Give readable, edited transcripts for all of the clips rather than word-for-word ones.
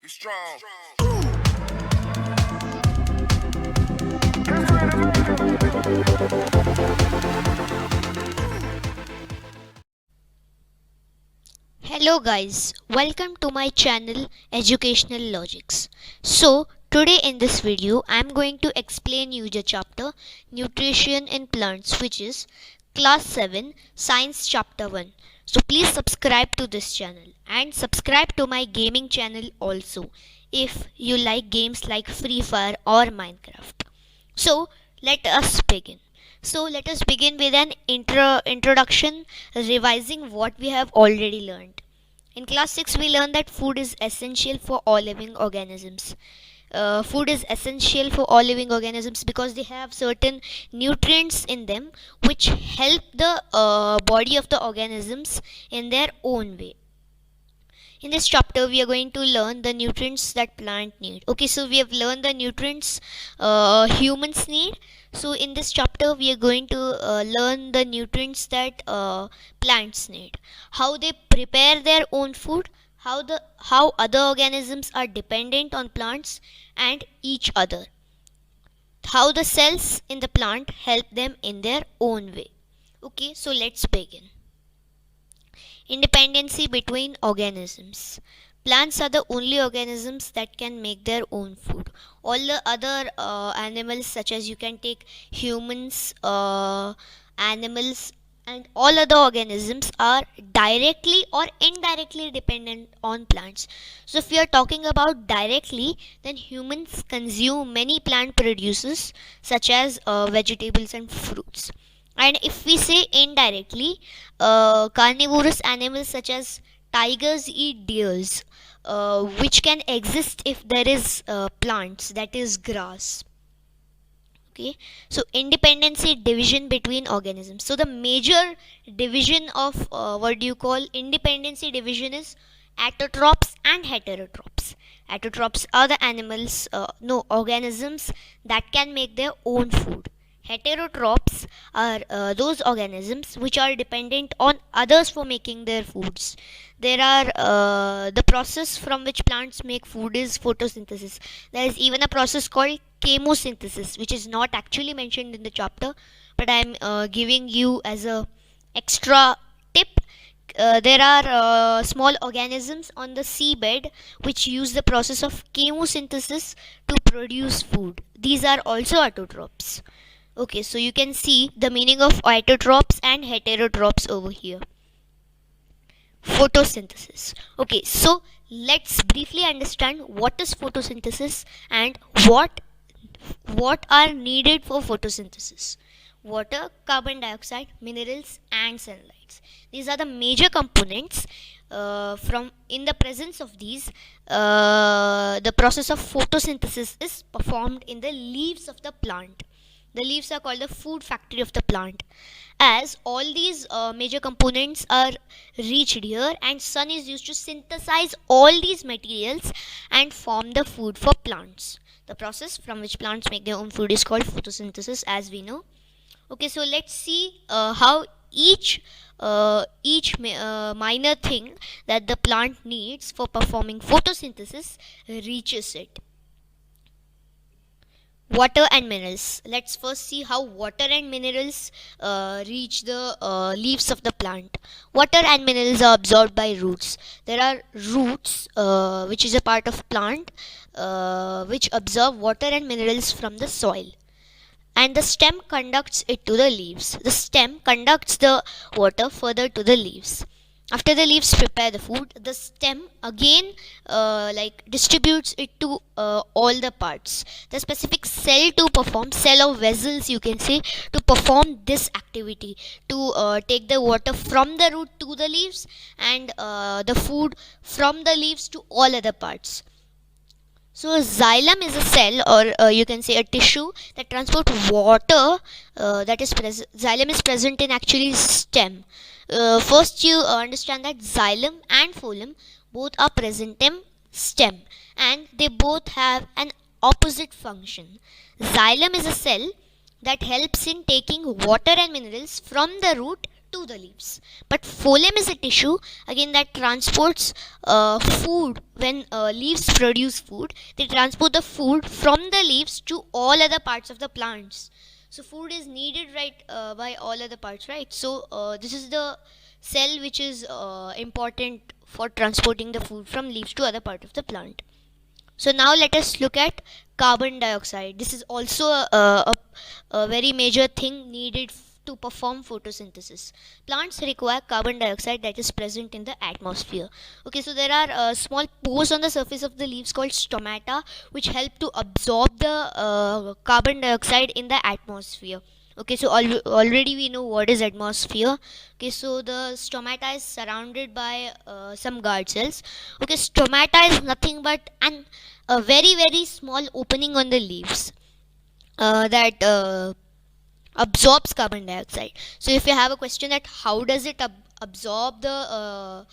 Be strong. Hello guys, welcome to my channel Educational Logics. So today in this video I am going to explain you the chapter Nutrition in Plants, which is class 7 science chapter 1. So please subscribe to this channel and subscribe to my gaming channel also if you like games like Free Fire or Minecraft. So let us begin. Let us begin with an introduction, revising what we have already learned. In class 6, we learned that food is essential for all living organisms. Food is essential for all living organisms because they have certain nutrients in them which help the body of the organisms in their own way. In this chapter, we are going to learn the nutrients that plant need. Okay, so we have learned the nutrients humans need. So in this chapter, we are going to learn the nutrients that plants need, how they prepare their own food, how other organisms are dependent on plants and each other, how the cells in the plant help them in their own way. Okay, so let's begin. Independency between organisms. Plants are the only organisms that can make their own food. All the other animals, such as you can take humans, animals, and all other organisms, are directly or indirectly dependent on plants. So, if we are talking about directly, then humans consume many plant produces, such as vegetables and fruits. And if we say indirectly, carnivorous animals such as tigers eat deers, which can exist if there is plants, that is grass. Okay, so independency division between organisms. So the major division of what do you call independency division is autotrophs and heterotrophs. Autotrophs are the animals, no organisms that can make their own food. Heterotrophs are those organisms which are dependent on others for making their foods. There are the process from which plants make food is photosynthesis. There is even a process called chemosynthesis, which is not actually mentioned in the chapter, but I am giving you as a extra tip. There are small organisms on the seabed which use the process of chemosynthesis to produce food. These are also autotrophs. Okay, so you can see the meaning of autotrophs and heterotrophs over here. Photosynthesis. Okay, so let's briefly understand what is photosynthesis and what are needed for photosynthesis. Water, carbon dioxide, minerals, and sunlight. These are the major components. From in the presence of these, the process of photosynthesis is performed in the leaves of the plant. The leaves are called the food factory of the plant, as all these major components are reached here, and sun is used to synthesize all these materials and form the food for plants. The process from which plants make their own food is called photosynthesis, as we know. Okay, so let's see how each minor thing that the plant needs for performing photosynthesis reaches it. Water and minerals. Let's first see how water and minerals reach the leaves of the plant. Water and minerals are absorbed by roots. There are roots, which is a part of plant, which absorb water and minerals from the soil, and the stem conducts it to the leaves. The stem conducts the water further to the leaves. After the leaves prepare the food, the stem again distributes it to all the parts. The specific cell or vessels, you can say, to perform this activity, to take the water from the root to the leaves, and the food from the leaves to all other parts. So a xylem is a cell, or you can say a tissue that transports water. Xylem is present in actually stem. First, you understand that xylem and phloem both are present in stem, and they both have an opposite function. Xylem is a cell that helps in taking water and minerals from the root to the leaves. But phloem is a tissue again that transports food. When leaves produce food, they transport the food from the leaves to all other parts of the plants. So food is needed, right, by all other parts, right? So this is the cell which is important for transporting the food from leaves to other part of the plant. So now let us look at carbon dioxide. This is also a very major thing needed to perform photosynthesis. Plants require carbon dioxide that is present in the atmosphere. Okay, so there are small pores on the surface of the leaves called stomata, which help to absorb the carbon dioxide in the atmosphere. Okay, so already we know what is atmosphere. Okay, so the stomata is surrounded by some guard cells. Okay, stomata is nothing but a very small opening on the leaves that absorbs carbon dioxide. So if you have a question that how does it absorb the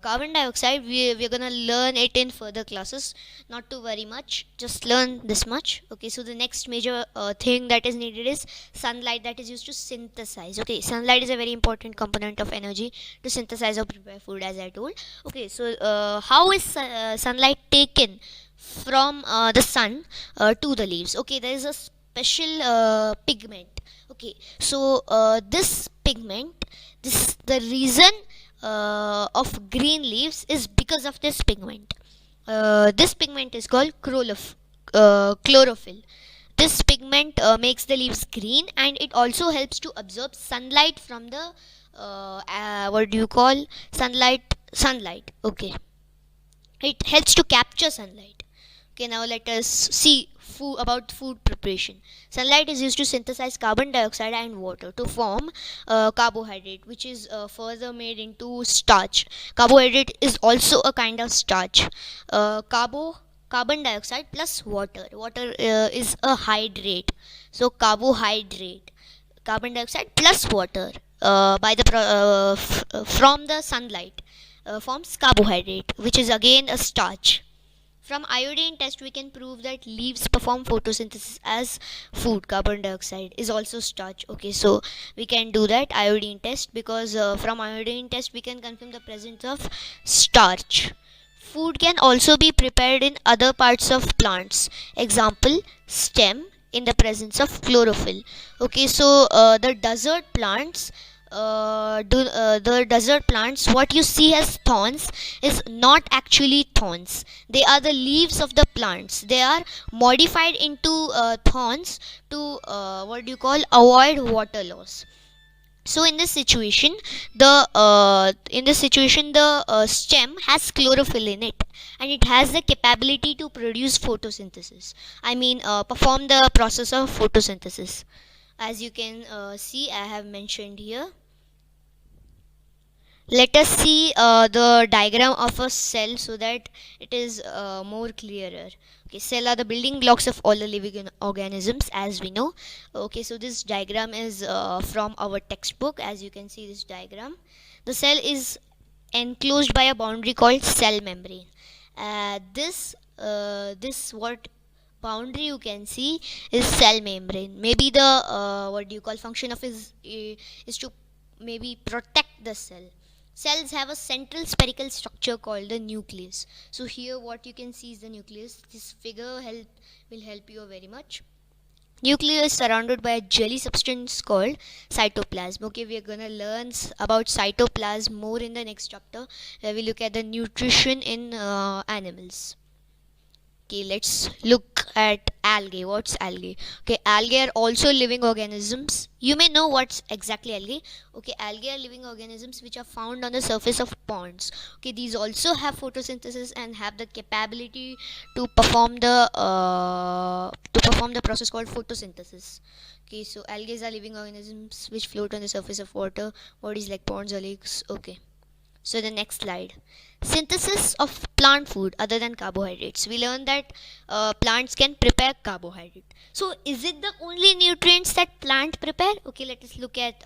carbon dioxide, we're gonna learn it in further classes. Not to worry much, just learn this much. Okay, so the next major thing that is needed is sunlight, that is used to synthesize. Okay, sunlight is a very important component of energy to synthesize or prepare food, as I told. Okay, so how is sunlight taken from the sun to the leaves? Okay, there is a special pigment. Okay, so this pigment, this the reason of green leaves is because of this pigment. This pigment is called chlorophyll. This pigment makes the leaves green, and it also helps to absorb sunlight from the what do you call sunlight. Okay, it helps to capture sunlight. Okay, now let us see about food preparation. Sunlight is used to synthesize carbon dioxide and water to form carbohydrate, which is further made into starch. Carbohydrate is also a kind of starch. Carbon dioxide plus water. Water is a hydrate. So carbohydrate, carbon dioxide plus water from the sunlight forms carbohydrate, which is again a starch. From iodine test, we can prove that leaves perform photosynthesis as food. Carbon dioxide is also starch. Okay, so we can do that iodine test, because from iodine test we can confirm the presence of starch. Food can also be prepared in other parts of plants. Example, stem in the presence of chlorophyll. Okay, so the desert plants, what you see as thorns is not actually thorns. They are the leaves of the plants. They are modified into thorns to avoid water loss. So in this situation, the stem has chlorophyll in it, and it has the capability to produce photosynthesis. I mean, perform the process of photosynthesis. As you can see, I have mentioned here. Let us see the diagram of a cell so that it is more clearer. Okay, cell are the building blocks of all the living organisms, as we know. Okay, so this diagram is from our textbook. As you can see this diagram, the cell is enclosed by a boundary called cell membrane. This what boundary you can see is cell membrane. Maybe the function of is to maybe protect the cell. Cells have a central spherical structure called the nucleus. So here what you can see is the nucleus. This figure will help you very much. Nucleus is surrounded by a jelly substance called cytoplasm. Okay, we are gonna learn about cytoplasm more in the next chapter, where we look at the nutrition in animals. Okay, let's look at algae. What's algae? Okay, algae are also living organisms. You may know what's exactly algae. Okay, algae are living organisms which are found on the surface of ponds. Okay, these also have photosynthesis and have the capability to perform the process called photosynthesis. Okay, so algae are living organisms which float on the surface of water, bodies like ponds or lakes. Okay. So the next slide. Synthesis of plant food other than carbohydrates. We learned that plants can prepare carbohydrate. So is it the only nutrients that plant prepare? Okay, let us look at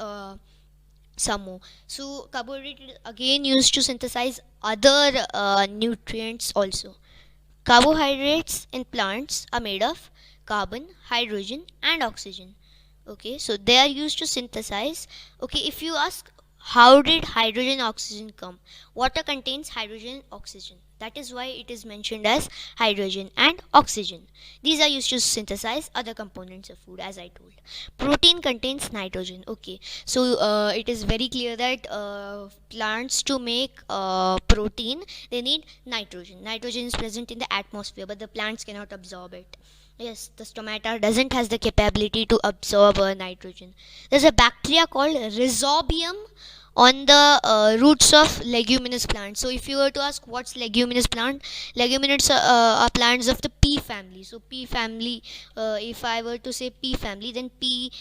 some more. So carbohydrate is again used to synthesize other nutrients also. Carbohydrates in plants are made of carbon, hydrogen and oxygen. Okay, so they are used to synthesize. Okay, if you ask how did hydrogen oxygen come, water contains hydrogen and oxygen, that is why it is mentioned as hydrogen and oxygen. These are used to synthesize other components of food, as I told. Protein contains nitrogen. Okay, so it is very clear that plants to make protein, they need nitrogen. Nitrogen is present in the atmosphere, but the plants cannot absorb it. Yes, the stomata doesn't has the capability to absorb nitrogen. There's a bacteria called Rhizobium on the roots of leguminous plants. So if you were to ask what's leguminous plant, leguminous are plants of the pea family. So pea family, if I were to say pea family, then pea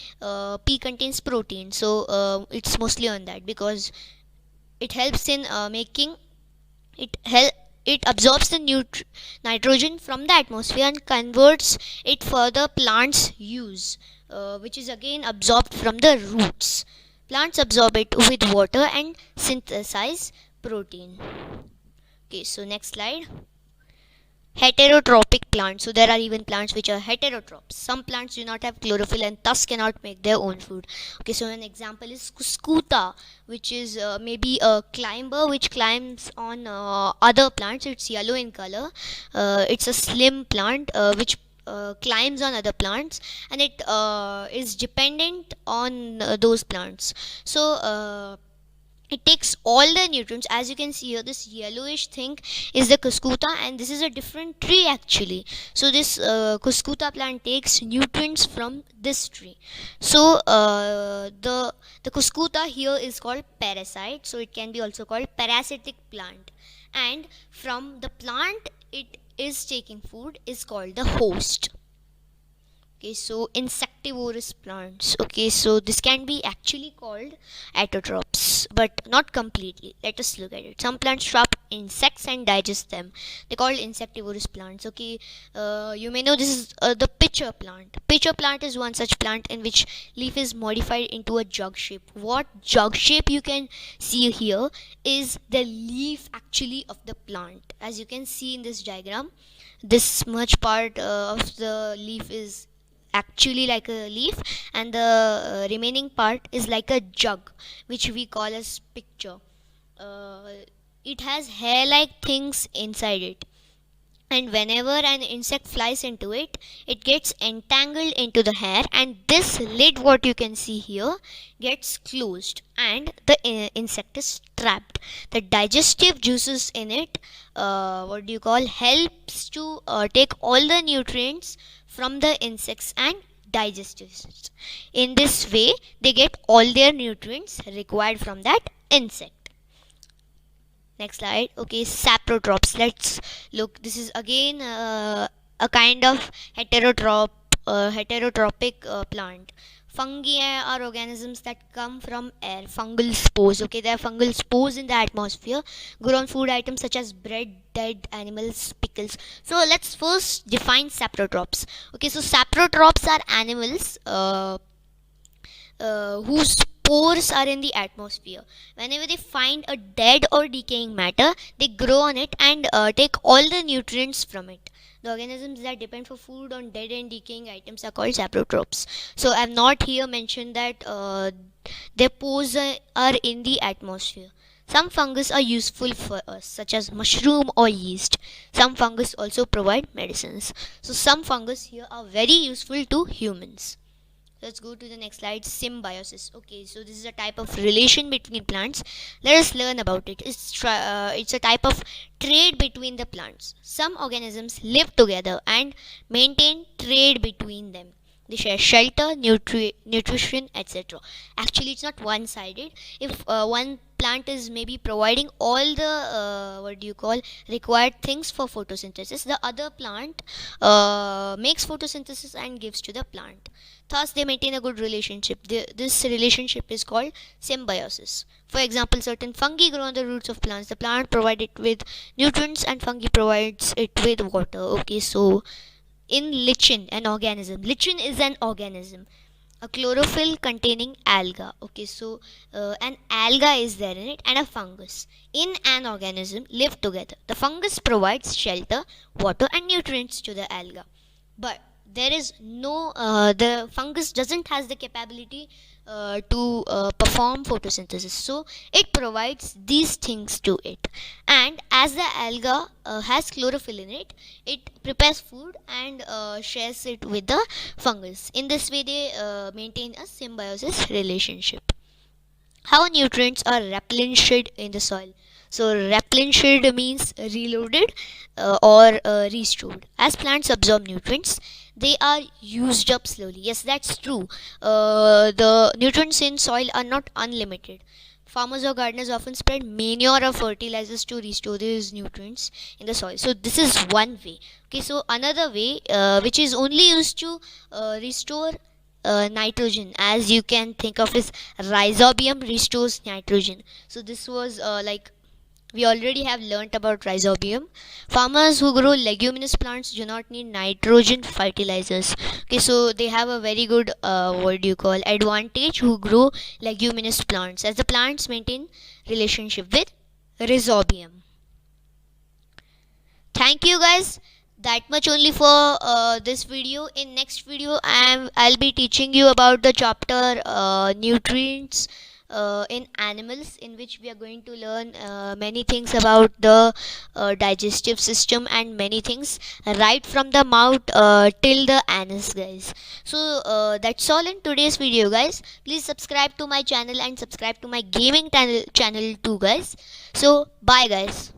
contains protein. So it's mostly on that because it helps in making it help it absorbs the nitrogen from the atmosphere and converts it for the plants use, which is again absorbed from the roots. Plants absorb it with water and synthesize protein. Okay, so next slide. Heterotrophic plants. So there are even plants which are heterotrophs. Some plants do not have chlorophyll and thus cannot make their own food. Okay, so an example is Cuscuta, which is maybe a climber which climbs on other plants. It's yellow in color. It's a slim plant which climbs on other plants, and it is dependent on those plants. So it takes all the nutrients. As you can see here, this yellowish thing is the Cuscuta, and this is a different tree actually. So this Cuscuta plant takes nutrients from this tree. So the Cuscuta here is called parasite, so it can be also called parasitic plant, and from the plant it is taking food is called the host. Okay, so insectivorous plants. Okay, so this can be actually called autotrophs, but not completely. Let us look at it. Some plants trap insects and digest them. They're called insectivorous plants. Okay, you may know this is the pitcher plant. Pitcher plant is one such plant in which leaf is modified into a jug shape. What jug shape you can see here is the leaf actually of the plant. As you can see in this diagram, this much part of the leaf is actually like a leaf, and the remaining part is like a jug, which we call as picture. uh, it has hair like things inside it, and whenever an insect flies into it, it gets entangled into the hair, and this lid, what you can see here, gets closed and the insect is trapped. The digestive juices in it, what do you call, helps to take all the nutrients from the insects and digest it. In this way they get all their nutrients required from that insect. Next slide. Okay, saprotrophs. Let's look. This is again a kind of heterotrophic plant. Fungi are organisms that come from air. Fungal spores. Okay, there are fungal spores in the atmosphere. Grow on food items such as bread, dead animals, pickles. So let's first define saprotrophs. Okay, so saprotrophs are animals whose spores are in the atmosphere. Whenever they find a dead or decaying matter, they grow on it and take all the nutrients from it. The organisms that depend for food on dead and decaying items are called saprotrophs. So I have not here mentioned that their pores are in the atmosphere. Some fungus are useful for us, such as mushroom or yeast. Some fungus also provide medicines. So some fungus here are very useful to humans. Let's go to the next slide. Symbiosis. Okay, so this is a type of relation between plants. Let us learn about it. It's a type of trade between the plants. Some organisms live together and maintain trade between them. They share shelter, nutrition, etc. Actually, it's not one-sided. If one plant is maybe providing all the what do you call, required things for photosynthesis, the other plant makes photosynthesis and gives to the plant. Thus, they maintain a good relationship. This relationship is called symbiosis. For example, certain fungi grow on the roots of plants. The plant provides it with nutrients and fungi provides it with water. Okay, so in lichen, an organism. Lichen is an organism, a chlorophyll containing alga. Okay, so an alga is there in it, and a fungus in an organism live together. The fungus provides shelter, water, and nutrients to the alga. But there is no the fungus doesn't has the capability to perform photosynthesis, so it provides these things to it. And as the alga has chlorophyll in it, it prepares food and shares it with the fungus. In this way they maintain a symbiosis relationship. How nutrients are replenished in the soil. So replenished means reloaded or restored. As plants absorb nutrients, they are used up slowly. Yes, that's true. The nutrients in soil are not unlimited. Farmers or gardeners often spread manure or fertilizers to restore these nutrients in the soil. So this is one way. Okay, so another way which is only used to restore nitrogen, as you can think of, is rhizobium restores nitrogen. So this was like we already have learnt about rhizobium. Farmers who grow leguminous plants do not need nitrogen fertilizers. Okay, so they have a very good what do you call advantage who grow leguminous plants, as the plants maintain relationship with rhizobium. Thank you guys, that much only for this video. In next video I'll be teaching you about the chapter nutrients in animals, in which we are going to learn many things about the digestive system and many things right from the mouth till the anus, guys. So that's all in today's video, guys. Please subscribe to my channel and subscribe to my gaming channel too, guys. So bye, guys.